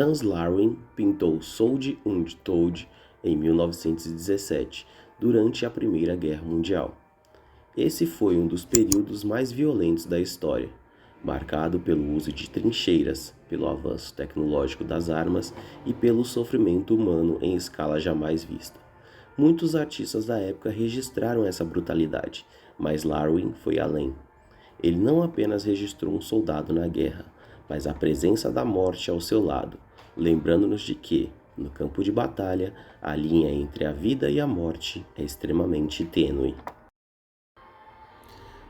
Hans Larwin pintou Soldier und Tod em 1917, durante a Primeira Guerra Mundial. Esse foi um dos períodos mais violentos da história, marcado pelo uso de trincheiras, pelo avanço tecnológico das armas e pelo sofrimento humano em escala jamais vista. Muitos artistas da época registraram essa brutalidade, mas Larwin foi além. Ele não apenas registrou um soldado na guerra, mas a presença da morte ao seu lado, lembrando-nos de que, no campo de batalha, a linha entre a vida e a morte é extremamente tênue.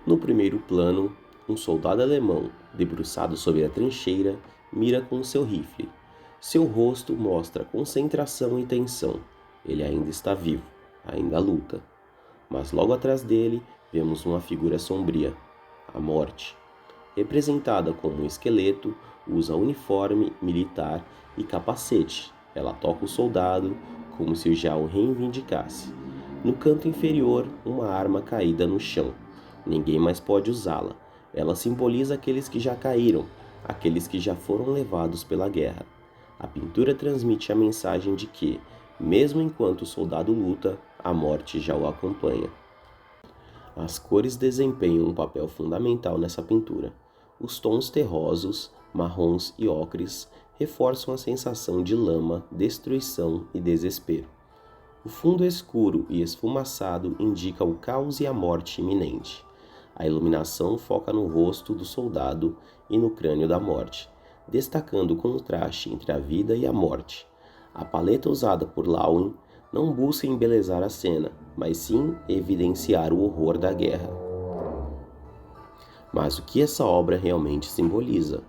No primeiro plano, um soldado alemão, debruçado sobre a trincheira, mira com seu rifle. Seu rosto mostra concentração e tensão. Ele ainda está vivo, ainda luta. Mas logo atrás dele, vemos uma figura sombria, a morte. Representada como um esqueleto, usa uniforme militar e capacete. Ela toca o soldado como se já o reivindicasse. No canto inferior, uma arma caída no chão. Ninguém mais pode usá-la. Ela simboliza aqueles que já caíram, aqueles que já foram levados pela guerra. A pintura transmite a mensagem de que, mesmo enquanto o soldado luta, a morte já o acompanha. As cores desempenham um papel fundamental nessa pintura. Os tons terrosos, marrons e ocres reforçam a sensação de lama, destruição e desespero. O fundo escuro e esfumaçado indica o caos e a morte iminente. A iluminação foca no rosto do soldado e no crânio da morte, destacando o contraste entre a vida e a morte. A paleta usada por Larwin não busca embelezar a cena, mas sim evidenciar o horror da guerra. Mas o que essa obra realmente simboliza?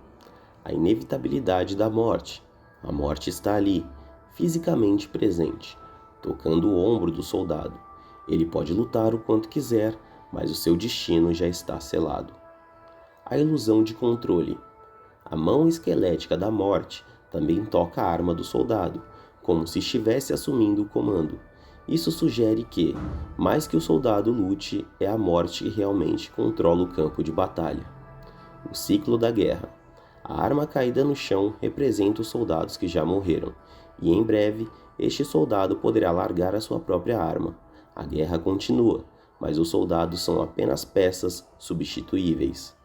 A inevitabilidade da morte. A morte está ali, fisicamente presente, tocando o ombro do soldado. Ele pode lutar o quanto quiser, mas o seu destino já está selado. A ilusão de controle. A mão esquelética da morte também toca a arma do soldado, como se estivesse assumindo o comando. Isso sugere que, mais que o soldado lute, é a morte que realmente controla o campo de batalha. O ciclo da guerra. A arma caída no chão representa os soldados que já morreram, e em breve, este soldado poderá largar a sua própria arma. A guerra continua, mas os soldados são apenas peças substituíveis.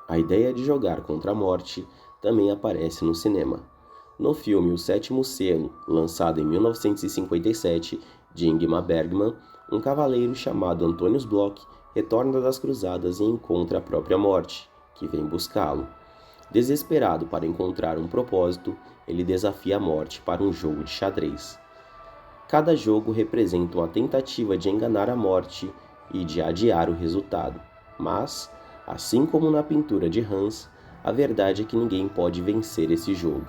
A ideia de jogar contra a morte também aparece no cinema. No filme O Sétimo Selo, lançado em 1957, de Ingmar Bergman, um cavaleiro chamado Antonius Block retorna das cruzadas e encontra a própria morte, que vem buscá-lo. Desesperado para encontrar um propósito, ele desafia a morte para um jogo de xadrez. Cada jogo representa uma tentativa de enganar a morte e de adiar o resultado. Mas, assim como na pintura de Hans, a verdade é que ninguém pode vencer esse jogo.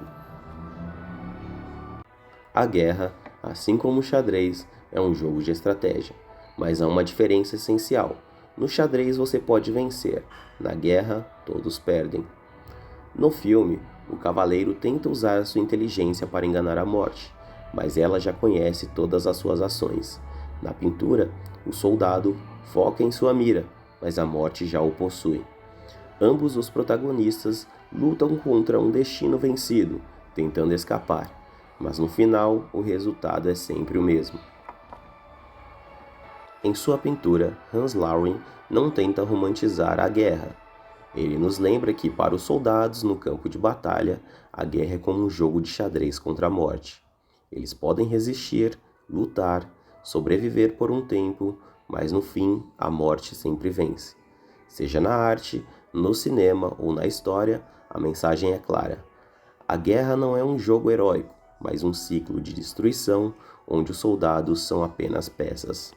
A guerra, assim como o xadrez, é um jogo de estratégia, mas há uma diferença essencial. No xadrez você pode vencer, na guerra todos perdem. No filme, o cavaleiro tenta usar a sua inteligência para enganar a morte, mas ela já conhece todas as suas ações. Na pintura, o soldado foca em sua mira, mas a morte já o possui. Ambos os protagonistas lutam contra um destino vencido, tentando escapar, mas no final o resultado é sempre o mesmo. Em sua pintura, Hans Larwin não tenta romantizar a guerra. Ele nos lembra que, para os soldados no campo de batalha, a guerra é como um jogo de xadrez contra a morte. Eles podem resistir, lutar, sobreviver por um tempo, mas no fim a morte sempre vence. Seja na arte, no cinema ou na história, a mensagem é clara. A guerra não é um jogo heróico, mas um ciclo de destruição onde os soldados são apenas peças.